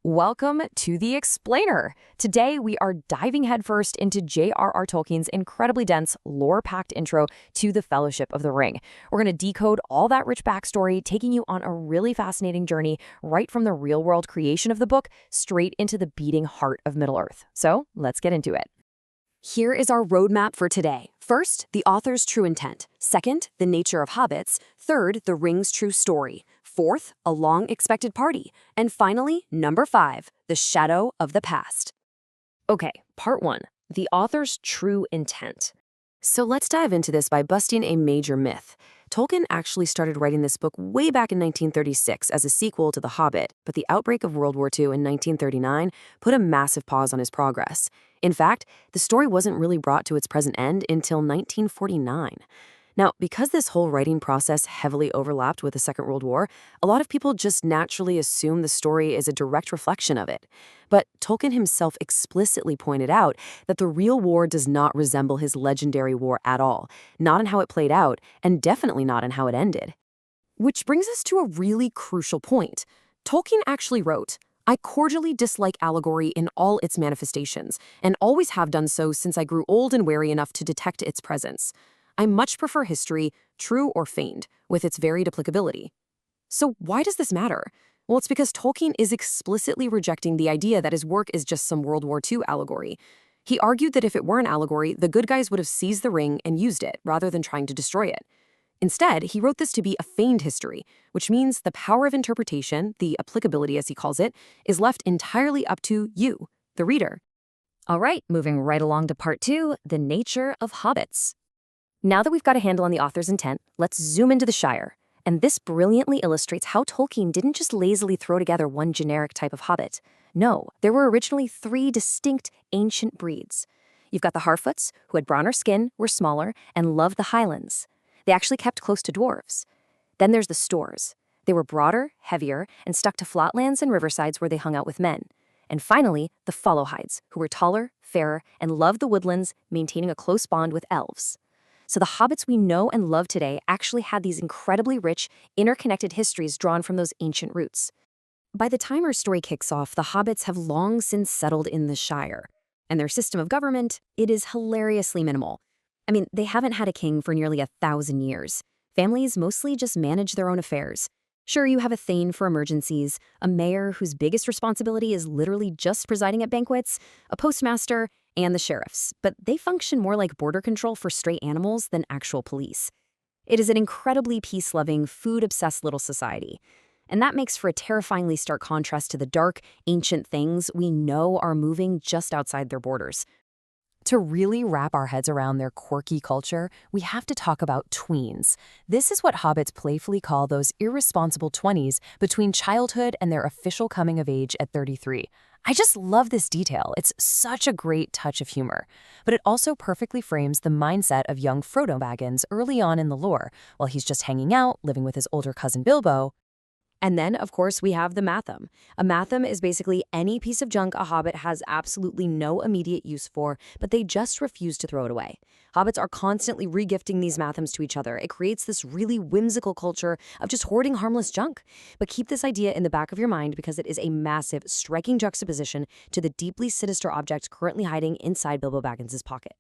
Welcome to The Explainer. Today, we are diving headfirst into J.R.R. Tolkien's incredibly dense, lore-packed intro to The Fellowship of the Ring. We're going to decode all that rich backstory, taking you on a really fascinating journey right from the real-world creation of the book straight into the beating heart of Middle-earth. So, let's get into it. Here is our roadmap for today. First, the author's true intent. Second, the nature of hobbits. Third, the ring's true story. Fourth, a long-expected party. And finally, number 5, the shadow of the past. Okay, part 1, the author's true intent. So let's dive into this by busting a major myth. Tolkien actually started writing this book way back in 1936 as a sequel to The Hobbit, but the outbreak of World War II in 1939 put a massive pause on his progress. In fact, the story wasn't really brought to its present end until 1949. Now, because this whole writing process heavily overlapped with the Second World War, a lot of people just naturally assume the story is a direct reflection of it. But Tolkien himself explicitly pointed out that the real war does not resemble his legendary war at all, not in how it played out, and definitely not in how it ended. Which brings us to a really crucial point. Tolkien actually wrote, "I cordially dislike allegory in all its manifestations, and always have done so since I grew old and wary enough to detect its presence. I much prefer history, true or feigned, with its varied applicability." So why does this matter? Well, it's because Tolkien is explicitly rejecting the idea that his work is just some World War II allegory. He argued that if it were an allegory, the good guys would have seized the ring and used it, rather than trying to destroy it. Instead, he wrote this to be a feigned history, which means the power of interpretation, the applicability as he calls it, is left entirely up to you, the reader. All right, moving right along to part 2, the nature of hobbits. Now that we've got a handle on the author's intent, let's zoom into the Shire. And this brilliantly illustrates how Tolkien didn't just lazily throw together one generic type of hobbit. No, there were originally 3 distinct ancient breeds. You've got the Harfoots, who had browner skin, were smaller, and loved the Highlands. They actually kept close to dwarves. Then there's the Stors. They were broader, heavier, and stuck to flatlands and riversides where they hung out with men. And finally, the Followhides, who were taller, fairer, and loved the woodlands, maintaining a close bond with elves. So the hobbits we know and love today actually had these incredibly rich, interconnected histories drawn from those ancient roots. By the time our story kicks off, the hobbits have long since settled in the Shire. And their system of government, it is hilariously minimal. I mean, they haven't had a king for nearly 1,000 years. Families mostly just manage their own affairs. Sure, you have a thane for emergencies, a mayor whose biggest responsibility is literally just presiding at banquets, a postmaster, and the sheriffs, but they function more like border control for stray animals than actual police. It is an incredibly peace-loving, food-obsessed little society. And that makes for a terrifyingly stark contrast to the dark, ancient things we know are moving just outside their borders. To really wrap our heads around their quirky culture, we have to talk about tweens. This is what hobbits playfully call those irresponsible 20s between childhood and their official coming of age at 33. I just love this detail. It's such a great touch of humor. But it also perfectly frames the mindset of young Frodo Baggins early on in the lore, while he's just hanging out, living with his older cousin Bilbo. And then, of course, we have the Matham. A Matham is basically any piece of junk a hobbit has absolutely no immediate use for, but they just refuse to throw it away. Hobbits are constantly regifting these Mathams to each other. It creates this really whimsical culture of just hoarding harmless junk. But keep this idea in the back of your mind because it is a massive, striking juxtaposition to the deeply sinister object currently hiding inside Bilbo Baggins' pocket.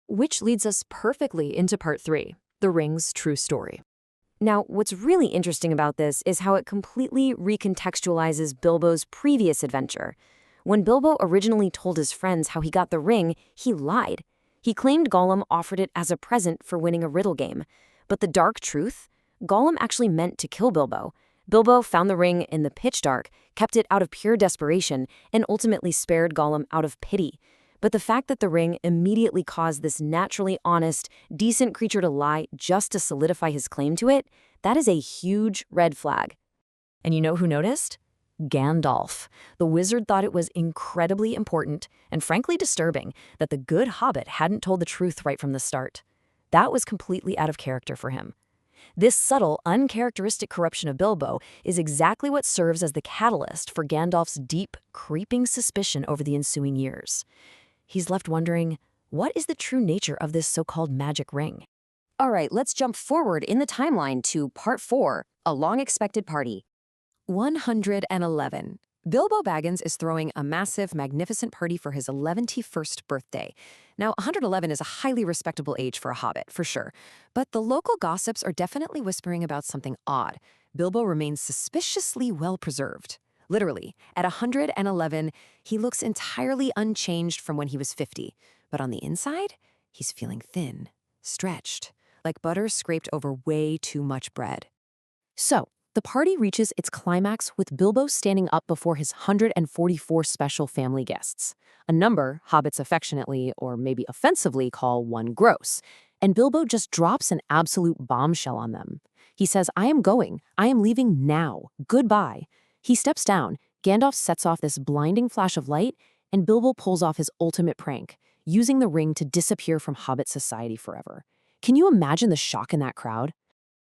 Which leads us perfectly into part 3, the ring's true story. Now, what's really interesting about this is how it completely recontextualizes Bilbo's previous adventure. When Bilbo originally told his friends how he got the ring, he lied. He claimed Gollum offered it as a present for winning a riddle game. But the dark truth? Gollum actually meant to kill Bilbo. Bilbo found the ring in the pitch dark, kept it out of pure desperation, and ultimately spared Gollum out of pity. But the fact that the ring immediately caused this naturally honest, decent creature to lie just to solidify his claim to it, that is a huge red flag. And you know who noticed? Gandalf. The wizard thought it was incredibly important and frankly disturbing that the good hobbit hadn't told the truth right from the start. That was completely out of character for him. This subtle, uncharacteristic corruption of Bilbo is exactly what serves as the catalyst for Gandalf's deep, creeping suspicion over the ensuing years. He's left wondering, what is the true nature of this so-called magic ring? All right, let's jump forward in the timeline to part 4, a long-expected party. 111. Bilbo Baggins is throwing a massive, magnificent party for his 111st birthday. Now, 111 is a highly respectable age for a hobbit, for sure. But the local gossips are definitely whispering about something odd. Bilbo remains suspiciously well-preserved. Literally, at 111, he looks entirely unchanged from when he was 50. But on the inside, he's feeling thin, stretched, like butter scraped over way too much bread. So, the party reaches its climax with Bilbo standing up before his 144 special family guests, a number hobbits affectionately, or maybe offensively, call one gross. And Bilbo just drops an absolute bombshell on them. He says, "I am going. I am leaving now. Goodbye." He steps down, Gandalf sets off this blinding flash of light, and Bilbo pulls off his ultimate prank, using the ring to disappear from Hobbit society forever. Can you imagine the shock in that crowd?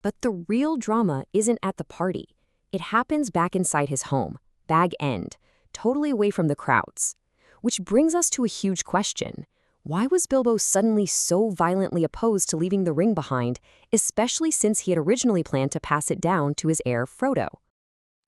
But the real drama isn't at the party. It happens back inside his home, Bag End, totally away from the crowds. Which brings us to a huge question. Why was Bilbo suddenly so violently opposed to leaving the ring behind, especially since he had originally planned to pass it down to his heir Frodo?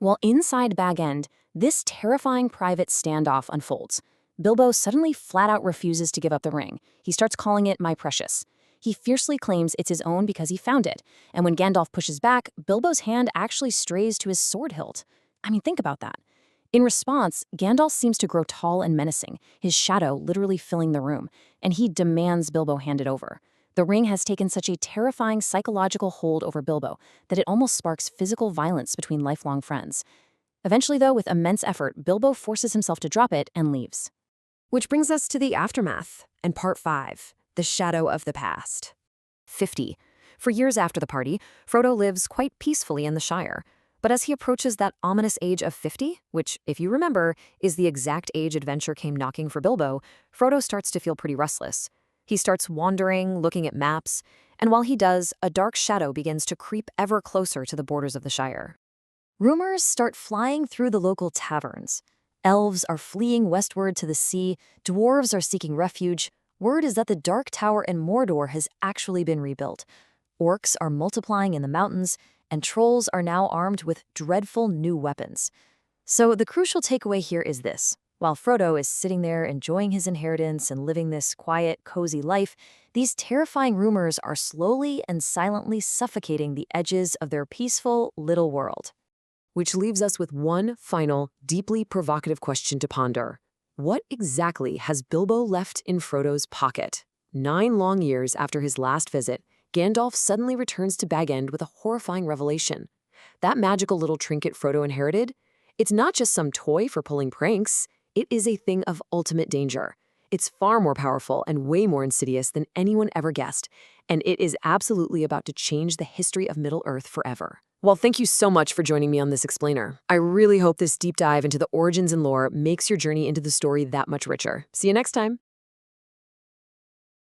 Well, inside Bag End, this terrifying private standoff unfolds. Bilbo suddenly flat-out refuses to give up the ring. He starts calling it my precious. He fiercely claims it's his own because he found it, and when Gandalf pushes back, Bilbo's hand actually strays to his sword hilt. I mean, think about that. In response, Gandalf seems to grow tall and menacing, his shadow literally filling the room, and he demands Bilbo hand it over. The ring has taken such a terrifying psychological hold over Bilbo that it almost sparks physical violence between lifelong friends. Eventually, though, with immense effort, Bilbo forces himself to drop it and leaves. Which brings us to the aftermath, and part 5. The shadow of the past. 50. For years after the party, Frodo lives quite peacefully in the Shire. But as he approaches that ominous age of 50, which, if you remember, is the exact age adventure came knocking for Bilbo, Frodo starts to feel pretty restless. He starts wandering, looking at maps, and while he does, a dark shadow begins to creep ever closer to the borders of the Shire. Rumors start flying through the local taverns. Elves are fleeing westward to the sea, dwarves are seeking refuge. Word is that the Dark Tower in Mordor has actually been rebuilt. Orcs are multiplying in the mountains, and trolls are now armed with dreadful new weapons. So the crucial takeaway here is this. While Frodo is sitting there enjoying his inheritance and living this quiet, cozy life, these terrifying rumors are slowly and silently suffocating the edges of their peaceful little world. Which leaves us with one final, deeply provocative question to ponder. What exactly has Bilbo left in Frodo's pocket? 9 long years after his last visit, Gandalf suddenly returns to Bag End with a horrifying revelation. That magical little trinket Frodo inherited? It's not just some toy for pulling pranks. It is a thing of ultimate danger. It's far more powerful and way more insidious than anyone ever guessed, and it is absolutely about to change the history of Middle-earth forever. Well, thank you so much for joining me on this explainer. I really hope this deep dive into the origins and lore makes your journey into the story that much richer. See you next time.